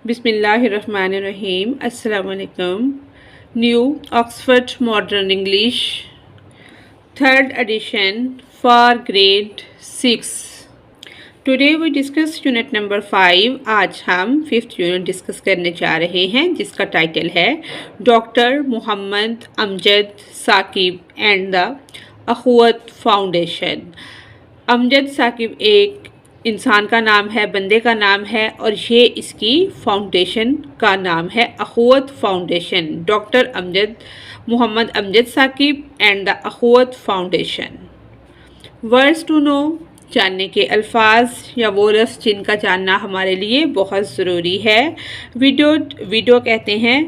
بسم اللہ الرحمن الرحیم. السلام علیکم. New Oxford modern English third edition for grade 6. Today we discuss unit number 5. آج ہم 5th یونٹ ڈسکس کرنے جا رہے ہیں جس کا ٹائٹل ہے doctor Muhammad Amjad Saqib and the اخوت فاؤنڈیشن. امجد ثاقب ایک انسان کا نام ہے، بندے کا نام ہے، اور یہ اس کی فاؤنڈیشن کا نام ہے Akhuwat foundation. Doctor Muhammad Amjad Saqib and the اخوت فاؤنڈیشن. ورڈز ٹو نو، جاننے کے الفاظ یا وہ لفظ جن کا جاننا ہمارے لیے بہت ضروری ہے. ویڈو کہتے ہیں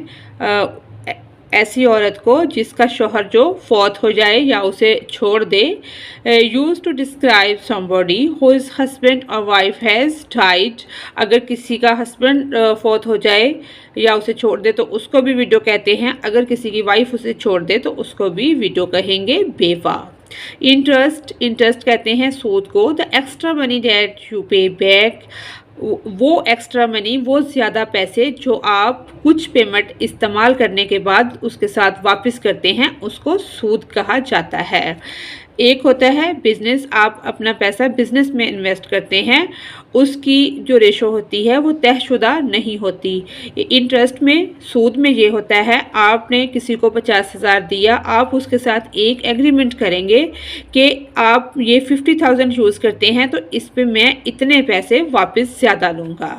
ایسی عورت کو جس کا شوہر جو فوت ہو جائے یا اسے چھوڑ دے. Use to describe somebody whose husband اور وائف ہیز ڈائڈ. اگر کسی کا ہسبینڈ فوت ہو جائے یا اسے چھوڑ دے تو اس کو بھی ویڈو کہتے ہیں. اگر کسی کی وائف اسے چھوڑ دے تو اس کو بھی ویڈو کہیں گے، بیوہ. انٹرسٹ کہتے ہیں سود کو. The extra money that you pay back. وہ ایکسٹرا منی، وہ زیادہ پیسے جو آپ کچھ پیمنٹ استعمال کرنے کے بعد اس کے ساتھ واپس کرتے ہیں، اس کو سود کہا جاتا ہے. ایک ہوتا ہے بزنس، آپ اپنا پیسہ بزنس میں انویسٹ کرتے ہیں، اس کی جو ریشو ہوتی ہے وہ طے شدہ نہیں ہوتی. انٹرسٹ میں، سود میں یہ ہوتا ہے آپ نے کسی کو 50,000 دیا، آپ اس کے ساتھ ایک ایگریمنٹ کریں گے کہ آپ یہ 50,000 یوز کرتے ہیں تو اس پہ میں اتنے پیسے واپس زیادہ لوں گا.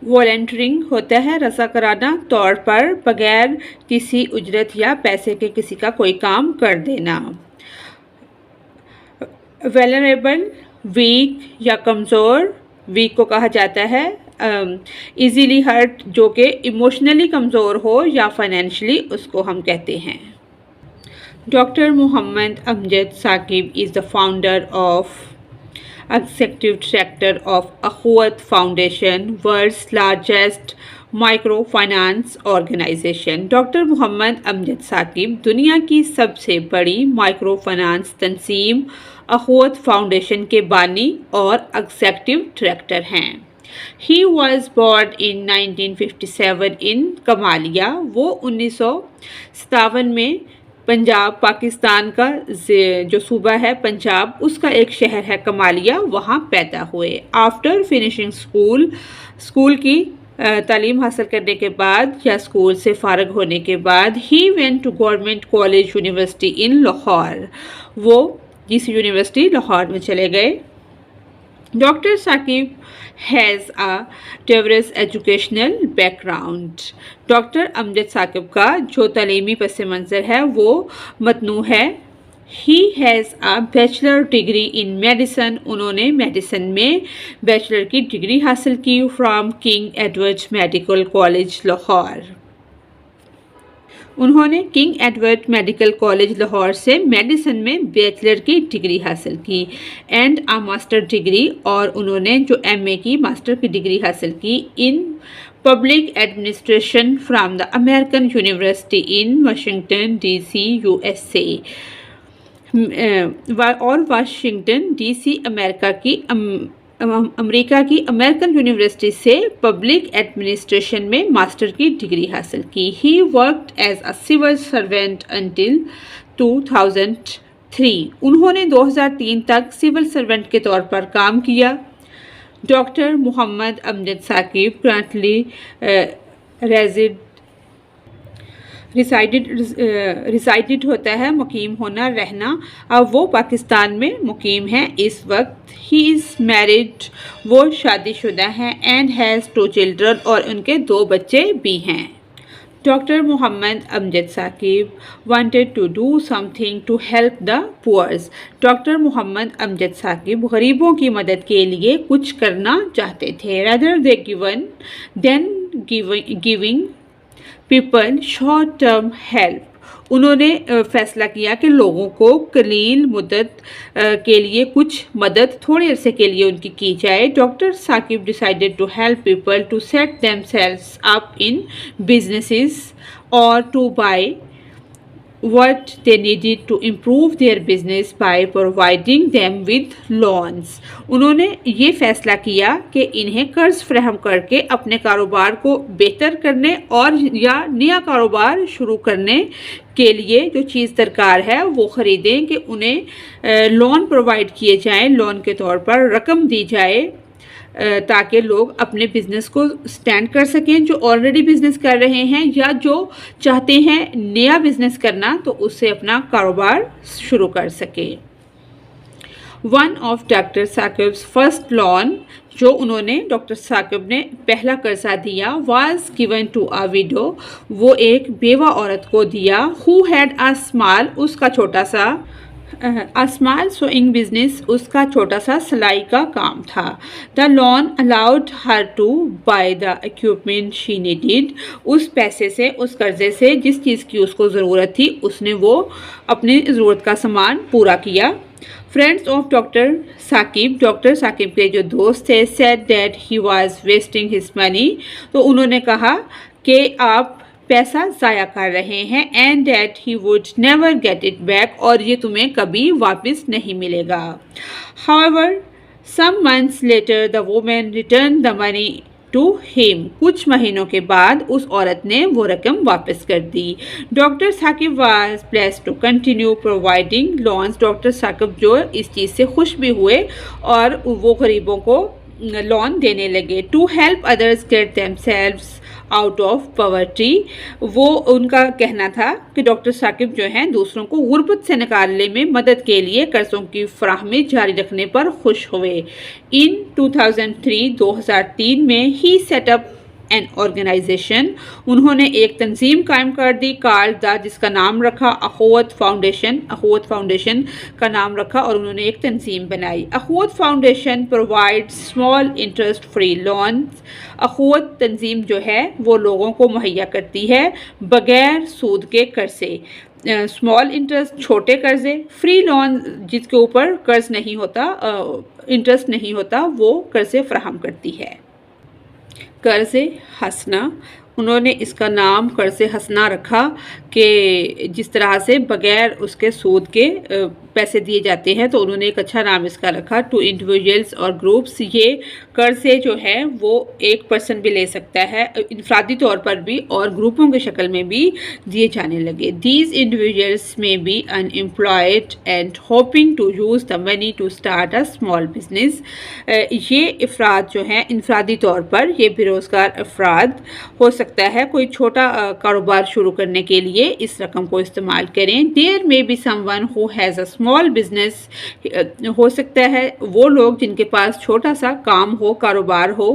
والنٹرنگ ہوتا ہے رضاکارانہ طور پر بغیر کسی اجرت یا پیسے کے کسی کا کوئی کام کر دینا. ویلنریبل، ویک یا کمزور. ویک کو کہا جاتا ہے ایزیلی ہرٹ، جو کہ ایموشنلی کمزور ہو یا فائنینشلی، اس کو ہم کہتے ہیں. Doctor Muhammad Amjad Saqib is the founder of Executive Director of Akhwat Foundation, world's largest microfinance organization. Doctor Muhammad Amjad Saqib دنیا کی سب سے بڑی مائکرو فنانس تنظیم اخوت فاؤنڈیشن کے بانی اور ایگزیکٹو ڈائریکٹر ہیں. He was born in 1957 in Kamalia. وہ 1957 میں پنجاب، پاکستان کا جو صوبہ ہے پنجاب، اس کا ایک شہر ہے کمالیہ، وہاں پیدا ہوئے. آفٹر فنشنگ اسکول کی تعلیم حاصل کرنے کے بعد یا اسکول سے فارغ ہونے کے بعد ہی went to government college university in Lahore. وہ جس یونیورسٹی لاہور میں چلے گئے. Doctor Saqib has a diverse educational background. Doctor Amjad Saqib کا جو تعلیمی پس منظر ہے وہ متنوع ہے. He has a bachelor degree in medicine. انہوں نے میڈیسن میں بیچلر کی ڈگری حاصل کی from King Edward medical college Lahore. انہوں نے King Edward medical college Lahore سے میڈیسن میں بیچلر کی ڈگری حاصل کی اینڈ اے ماسٹر ڈگری، اور انہوں نے جو ایم اے کی ماسٹر کی ڈگری حاصل کی in public administration from the American university in Washington D C U S A. اور واشنگٹن ڈی سی امریکہ کی امریکن یونیورسٹی سے پبلک ایڈمنسٹریشن میں ماسٹر کی ڈگری حاصل کی. He worked as a civil servant until 2003. انہوں نے 2003 تک سول سروینٹ کے طور پر کام کیا. ڈاکٹر محمد امجد ثاقب کرنٹلی ریسائڈڈ ہوتا ہے مقیم ہونا، رہنا. اب وہ پاکستان میں مقیم ہیں اس وقت. ہی از میرڈ، وہ شادی شدہ ہیں. اینڈ ہیز 2 چلڈرن، اور ان کے 2 بچے بھی ہیں. Doctor Muhammad Amjad Saqib wanted to do something to help the poor. Doctor Muhammad Amjad Saqib غریبوں کی مدد کے لیے کچھ کرنا چاہتے تھے. rather than giving people short term help. انہوں نے فیصلہ کیا کہ لوگوں کو قلیل مدت کے لیے کچھ مدد تھوڑے عرصے کے لیے ان کی جائے. Doctor Saqib decided to help people to set themselves up in businesses or to buy what they needed to improve their business by providing them with loans. انہوں نے یہ فیصلہ کیا کہ انہیں قرض فراہم کر کے اپنے کاروبار کو بہتر کرنے اور یا نیا کاروبار شروع کرنے کے لیے جو چیز درکار ہے وہ خریدیں کہ انہیں لون پرووائڈ کیے جائیں، لون کے طور پر رقم دی جائے تاکہ لوگ اپنے بزنس کو سٹینڈ کر سکیں، جو آلریڈی بزنس کر رہے ہیں یا جو چاہتے ہیں نیا بزنس کرنا تو اس سے اپنا کاروبار شروع کر سکیں۔ One of doctor Saqib's first loan, جو انہوں نے ڈاکٹر ثاقب نے پہلا قرضہ دیا، was given to a widow, وہ ایک بیوہ عورت کو دیا، ہو ہیڈ اے اسمال، اس کا چھوٹا سا اسمال سوئنگ بزنس، اس کا چھوٹا سا سلائی کا کام تھا۔ The loan allowed her to buy the equipment she needed, اس پیسے سے، اس قرضے سے جس چیز کی اس کو ضرورت تھی اس نے وہ اپنی ضرورت کا سامان پورا کیا۔ فرینڈس آف ڈاکٹر ثاقب کے جو دوست تھے said that he was wasting his money، تو انہوں نے کہا کہ آپ پیسہ ضائع کر رہے ہیں and that he would never get it back، اور یہ تمہیں کبھی واپس نہیں ملے گا۔ However, some months later the woman returned the money to him، کچھ مہینوں کے بعد اس عورت نے وہ رقم واپس کر دی۔ Doctor Saqib was blessed to continue providing loans، doctor Saqib جو اس چیز سے خوش بھی ہوئے اور وہ غریبوں کو لون دینے لگے۔ to help others get themselves out of poverty, وہ ان کا کہنا تھا کہ ڈاکٹر ثاقب جو ہیں دوسروں کو غربت سے نکالنے میں مدد کے لیے قرضوں کی فراہمی جاری رکھنے پر خوش ہوئے۔ ان 2003 میں ہی سیٹ اپ این آرگنائزیشن، انہوں نے ایک تنظیم قائم کر دی، جس کا نام رکھا اخوت فاؤنڈیشن کا نام رکھا، اور انہوں نے ایک تنظیم بنائی۔ اخوت foundation provide small interest free loans, اخوت تنظیم جو ہے وہ لوگوں کو مہیا کرتی ہے بغیر سود کے قرضے، اسمال انٹرسٹ چھوٹے قرضے، فری لون جس کے اوپر قرض نہیں ہوتا، انٹرسٹ نہیں ہوتا، وہ قرضے فراہم کرتی ہے۔ قرض حسنہ، انہوں نے اس کا نام قرض حسنہ رکھا کہ جس طرح سے بغیر اس کے سود کے پیسے دیے جاتے ہیں، تو انہوں نے ایک اچھا نام اس کا رکھا۔ ٹو انڈیویجولس اور گروپس، یہ قرضے جو ہے وہ ایک پرسن بھی لے سکتا ہے، انفرادی طور پر بھی اور گروپوں کی شکل میں بھی دیے جانے لگے۔ These individuals may be unemployed and hoping to use the money to start a small business, یہ افراد جو ہیں انفرادی طور پر، یہ بے روزگار افراد ہو سکتا ہے، کوئی چھوٹا کاروبار شروع کرنے کے لیے اس رقم کو استعمال کریں۔ There may be someone who has a small business, ہو سکتا ہے وہ لوگ جن کے پاس چھوٹا سا کام ہو، کاروبار ہو،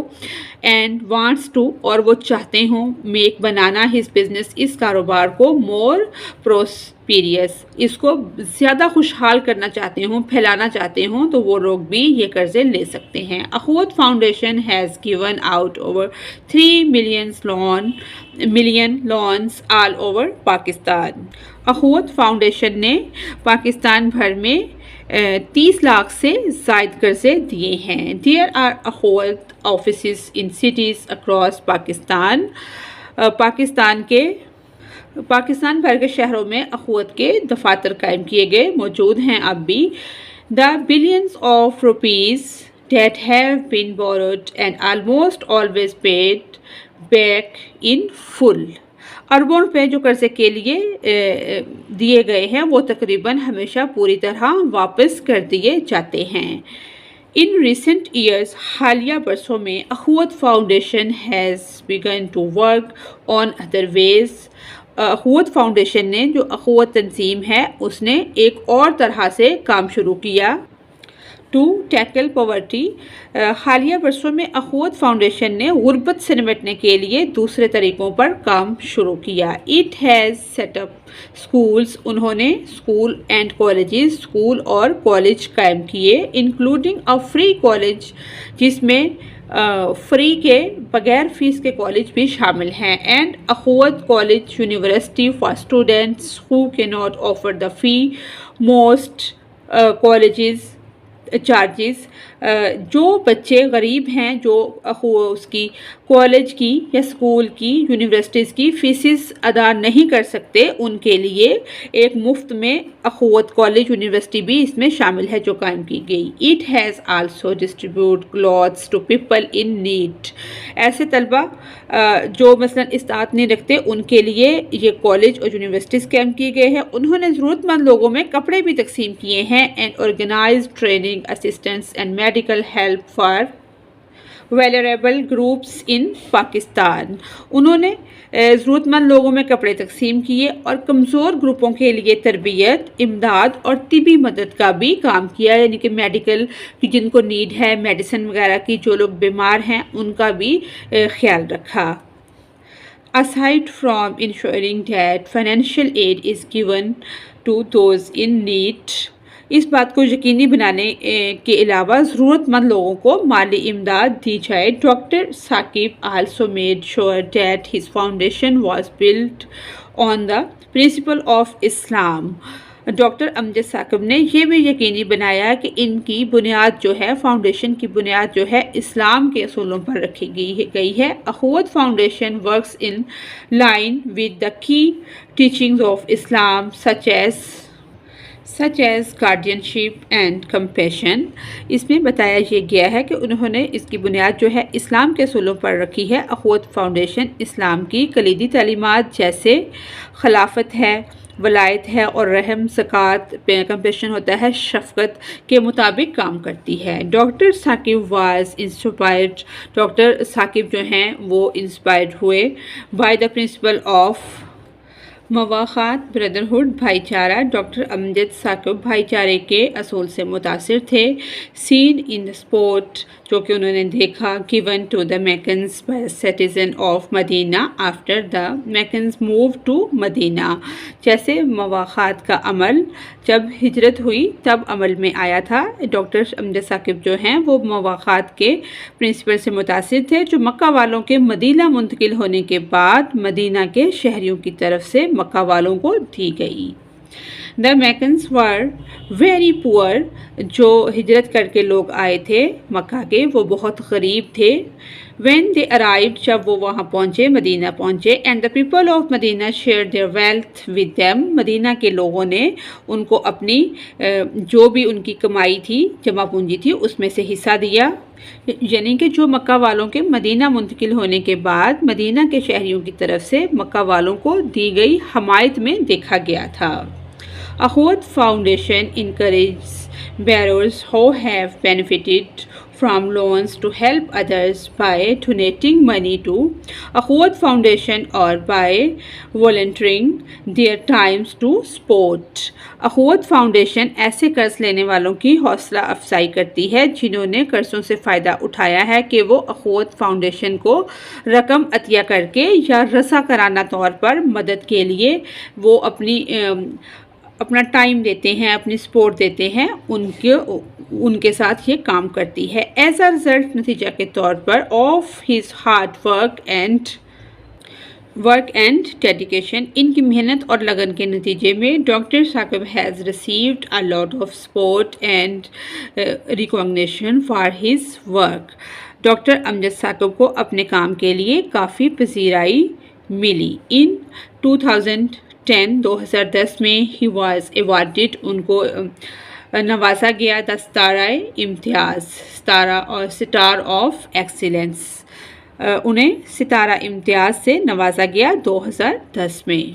اینڈ وانٹس ٹو، اور وہ چاہتے ہوں، میک بنانا ہز بزنس، اس کاروبار کو مور پروسپیریس، اس کو زیادہ خوشحال کرنا چاہتے ہوں، پھیلانا چاہتے ہوں، تو وہ لوگ بھی یہ قرضے لے سکتے ہیں۔ اخوت foundation has given out over 3 million loans all over Pakistan, اخوت فاؤنڈیشن نے پاکستان بھر میں 30 لاکھ سے زائد قرضے دیے ہیں۔ دیر آر اخوت آفیسز ان سٹیز اکراس پاکستان، پاکستان بھر کے شہروں میں اخوت کے دفاتر قائم کیے گئے، موجود ہیں اب بھی۔ The billions of rupees that have been borrowed and almost always paid back in full، اربوں روپے جو قرضے کے لیے دیے گئے ہیں وہ تقریباً ہمیشہ پوری طرح واپس کر دیے جاتے ہیں۔ ان ریسنٹ ایئرز، حالیہ برسوں میں، اخوت foundation has begun to work on other ways، اخوت فاؤنڈیشن نے، جو اخوت تنظیم ہے، اس نے ایک اور طرح سے کام شروع کیا۔ ٹو ٹیکل پاورٹی، حالیہ برسوں میں اخوت فاؤنڈیشن نے غربت سے نمٹنے کے لیے دوسرے طریقوں پر کام شروع کیا۔ It has set up schools, انہوں نے اسکول اینڈ کالجز، اسکول اور کالج قائم کیے، انکلوڈنگ اے فری کالج، جس میں فری کے، بغیر فیس کے کالج بھی شامل ہیں، اینڈ اخوت کالج یونیورسٹی فار اسٹوڈنٹس ہو کی ناٹ آفر دا فی، موسٹ کالجز چارجز. جو بچے غریب ہیں جو اس کی کالج کی یا اسکول کی یونیورسٹیز کی فیسز ادا نہیں کر سکتے ان کے لیے ایک مفت میں اخوت کالج یونیورسٹی بھی اس میں شامل ہے جو قائم کی گئی. It has also distribute clothes to people in need. ایسے طلبہ جو مثلا استطاعت نہیں رکھتے ان کے لیے یہ کالج اور یونیورسٹیز قائم کیے گئے ہیں. انہوں نے ضرورت مند لوگوں میں کپڑے بھی تقسیم کیے ہیں and organize training assistance and medical help for vulnerable groups in Pakistan. انہوں نے ضرورت مند لوگوں میں کپڑے تقسیم کیے اور کمزور گروپوں کے لیے تربیت، امداد اور طبی مدد کا بھی کام کیا، یعنی کہ میڈیکل کی جن کو نیڈ ہے، میڈیسن وغیرہ کی، جو لوگ بیمار ہیں ان کا بھی خیال رکھا. Aside from ensuring that financial aid is given to those in need, اس بات کو یقینی بنانے کے علاوہ ضرورت مند لوگوں کو مالی امداد دی جائے. Doctor Saqib also made sure that his foundation was built on the principle of Islam. Doctor Amjad Saqib نے یہ بھی یقینی بنایا کہ ان کی بنیاد جو ہے، فاؤنڈیشن کی بنیاد جو ہے، اسلام کے اصولوں پر رکھی گئی ہے. Akhuwat foundation works in line with the key teachings of Islam such as guardianship and compassion. اس میں بتایا یہ گیا ہے کہ انہوں نے اس کی بنیاد جو ہے اسلام کے اصولوں پر رکھی ہے. اخوت فاؤنڈیشن اسلام کی کلیدی تعلیمات جیسے خلافت ہے، ولایت ہے اور رحم، زکوٰۃ، کمپیشن ہوتا ہے، شفقت کے مطابق کام کرتی ہے. Doctor Saqib was inspired. Doctor Saqib جو ہیں وہ انسپائرڈ ہوئے by the principle of Mawakhat, brotherhood, بھائی چارہ. ڈاکٹر امجد ثاقب بھائی چارے کے اصول سے متاثر تھے. سین ان دا اسپورٹ، جو کہ انہوں نے دیکھا، given to the Meccans by a citizen of Medina after the Meccans moved to Medina. جیسے مواخات کا عمل جب ہجرت ہوئی تب عمل میں آیا تھا. ڈاکٹر امجد ثاقب جو ہیں وہ مواخات کے پرنسپل سے متاثر تھے جو مکہ والوں کے مدینہ منتقل ہونے کے بعد مدینہ کے شہریوں کی طرف سے مکہ والوں کو دی گئی. The Meccans were very poor. جو ہجرت کر کے لوگ آئے تھے مکہ کے وہ بہت غریب تھے. When they arrived، جب وہ وہاں پہنچے، مدینہ پہنچے، and the people of Medina shared their wealth with them. مدینہ کے لوگوں نے ان کو اپنی جو بھی ان کی کمائی تھی، جمع پونجی تھی، اس میں سے حصہ دیا. یعنی کہ جو مکہ والوں کے مدینہ منتقل ہونے کے بعد مدینہ کے شہریوں کی طرف سے مکہ والوں کو دی گئی حمایت میں دیکھا گیا تھا. اخوت foundation encourages borrowers who have benefited from loans to help others by donating money to اخوت فاؤنڈیشن اور by volunteering their times to support. اخوت فاؤنڈیشن ایسے قرض لینے والوں کی حوصلہ افزائی کرتی ہے جنہوں نے قرضوں سے فائدہ اٹھایا ہے کہ وہ اخوت فاؤنڈیشن کو رقم عطیہ کر کے یا رضاکارانہ طور پر مدد کے لیے وہ اپنا ٹائم دیتے ہیں، اپنی سپورٹ دیتے ہیں، ان کے ساتھ یہ کام کرتی ہے. ایز اے رزلٹ، نتیجہ کے طور پر of his hard work and dedication, ان کی محنت اور لگن کے نتیجے میں doctor Saqib has received a lot of support and recognition for his work. Doctor Amjad Saqib کو اپنے کام کے لیے کافی پذیرائی ملی. ان 2010 میں ہی واز ایوارڈڈ، ان کو نوازا گیا دا ستارہ امتیاز، ستارہ اور سٹار آف ایکسیلنس. انہیں ستارہ امتیاز سے نوازا گیا 2010 میں.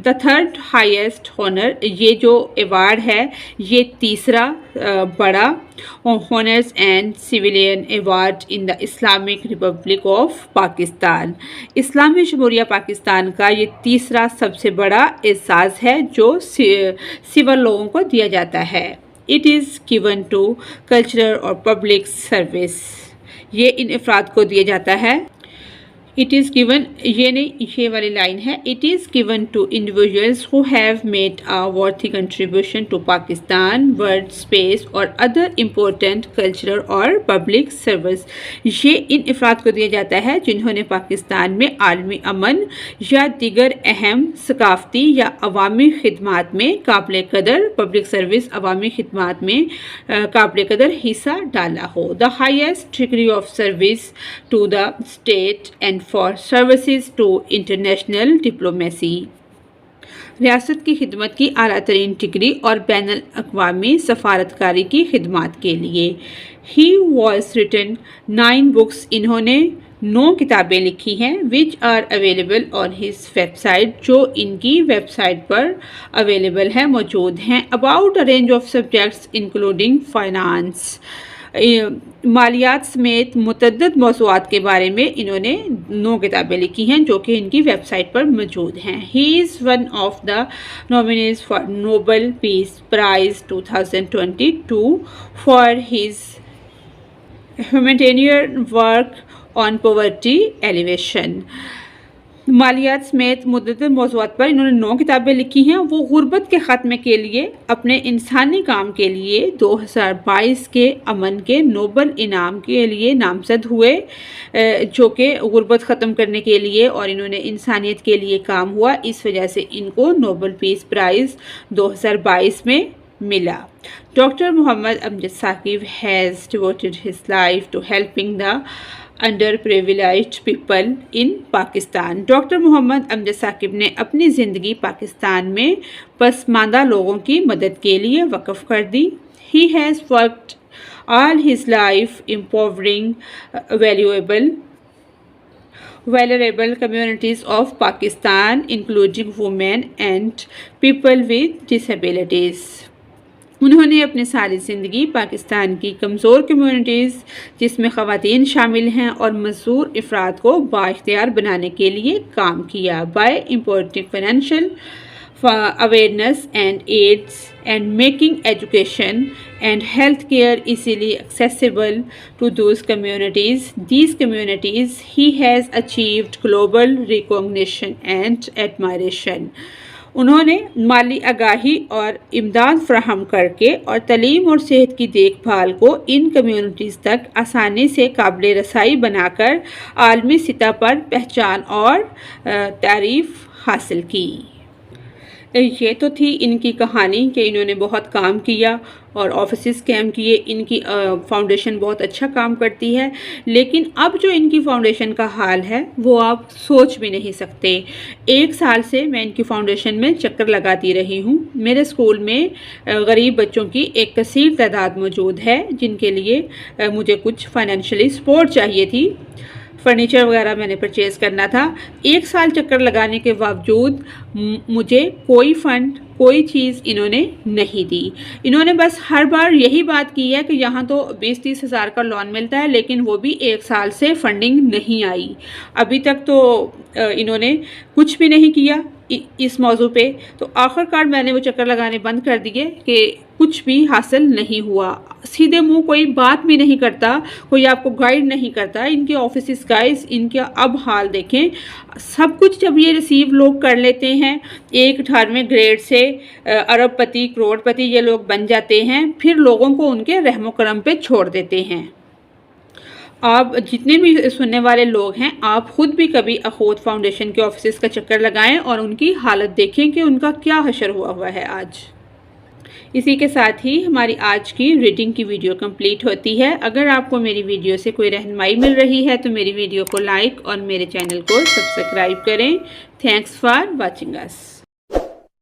دا تھرڈ ہائیسٹ ہونر، یہ جو ایوارڈ ہے یہ تیسرا بڑا honours and civilian award in the Islamic Republic of Pakistan. اسلامی جمہوریہ پاکستان کا یہ تیسرا سب سے بڑا اعزاز ہے جو سول لوگوں کو دیا جاتا ہے. It is given to cultural اور پبلک سروس، یہ ان افراد کو دیا جاتا ہے It is given, یہ نہیں یہ والی لائن ہے, it is given to individuals who have made a worthy contribution to Pakistan, world space or other important cultural or public service. یہ ان افراد کو دیا جاتا ہے جنہوں نے پاکستان میں عالمی امن یا دیگر اہم ثقافتی یا عوامی خدمات میں قابل قدر پبلک سروس عوامی خدمات میں قابل قدر حصہ ڈالا ہو. The highest degree of service to the state and for services to international diplomacy. ریاست کی خدمت کی اعلیٰ ترین ڈگری اور بین الاقوامی سفارتکاری کی خدمات کے لیے. He was written 9 books. انہوں نے 9 کتابیں لکھی ہیں which are available on his website, جو ان کی ویب سائٹ پر اویلیبل ہیں, موجود ہیں. About a range of subjects including finance. مالیات سمیت متعدد موضوعات کے بارے میں انہوں نے 9 کتابیں لکھی ہیں جو کہ ان کی ویب سائٹ پر موجود ہیں. He is one of the nominees for Nobel Peace Prize 2022 for his humanitarian work on poverty alleviation. مالیات سمیت متعدد موضوعات پر انہوں نے 9 کتابیں لکھی ہیں. وہ غربت کے خاتمے کے لیے اپنے انسانی کام کے لیے 2022 کے امن کے نوبل انعام کے لیے نامزد ہوئے, جو کہ غربت ختم کرنے کے لیے اور انہوں نے انسانیت کے لیے کام ہوا, اس وجہ سے ان کو نوبل پیس پرائز 2022 میں ملا. Doctor Muhammad Amjad Saqib has devoted his life to helping the underprivileged people in Pakistan. Doctor Muhammad Amjad Saqib نے اپنی زندگی پاکستان میں پسماندہ لوگوں کی مدد کے لیے وقف کر دی. He has worked all his life empowering vulnerable communities of Pakistan, including women and people with disabilities. انہوں نے اپنی ساری زندگی پاکستان کی کمزور کمیونٹیز جس میں خواتین شامل ہیں اور معذور افراد کو بااختیار بنانے کے لیے کام کیا. By importing financial awareness and aids and making education and healthcare easily accessible to these communities, he has achieved global recognition and admiration. انہوں نے مالی آگاہی اور امداد فراہم کر کے اور تعلیم اور صحت کی دیکھ بھال کو ان کمیونٹیز تک آسانی سے قابل رسائی بنا کر عالمی سطح پر پہچان اور تعریف حاصل کی. یہ تو تھی ان کی کہانی کہ انہوں نے بہت کام کیا اور آفیسز قائم کیے. ان کی فاؤنڈیشن بہت اچھا کام کرتی ہے, لیکن اب جو ان کی فاؤنڈیشن کا حال ہے وہ آپ سوچ بھی نہیں سکتے. 1 سال سے میں ان کی فاؤنڈیشن میں چکر لگاتی رہی ہوں. میرے اسکول میں غریب بچوں کی ایک کثیر تعداد موجود ہے جن کے لیے مجھے کچھ فائنینشلی سپورٹ چاہیے تھی. فرنیچر وغیرہ میں نے پرچیز کرنا تھا. 1 سال چکر لگانے کے باوجود مجھے کوئی فنڈ کوئی چیز انہوں نے نہیں دی. انہوں نے بس ہر بار یہی بات کی ہے کہ یہاں تو 20-30 ہزار کا لون ملتا ہے, لیکن وہ بھی 1 سال سے فنڈنگ نہیں آئی. ابھی تک تو انہوں نے کچھ بھی نہیں کیا اس موضوع پہ. تو آخر کار میں نے وہ چکر لگانے بند کر دیے کہ کچھ بھی حاصل نہیں ہوا. سیدھے منہ کوئی بات بھی نہیں کرتا, کوئی آپ کو گائیڈ نہیں کرتا. ان کے آفیسز گائز ان کا اب حال دیکھیں. سب کچھ جب یہ ریسیو لوگ کر لیتے ہیں, 18ویں گریڈ سے ارب پتی کروڑ پتی یہ لوگ بن جاتے ہیں, پھر لوگوں کو ان کے رحم و کرم پہ چھوڑ دیتے ہیں. آپ جتنے بھی سننے والے لوگ ہیں, آپ خود بھی کبھی اخوت فاؤنڈیشن کے آفیسز کا چکر لگائیں اور ان کی حالت دیکھیں کہ ان کا کیا حشر ہوا ہے آج. اسی کے ساتھ ہی ہماری آج کی ریڈنگ کی ویڈیو کمپلیٹ ہوتی ہے. اگر آپ کو میری ویڈیو سے کوئی رہنمائی مل رہی ہے تو میری ویڈیو کو لائک اور میرے چینل کو سبسکرائب کریں. Thanks for watching us.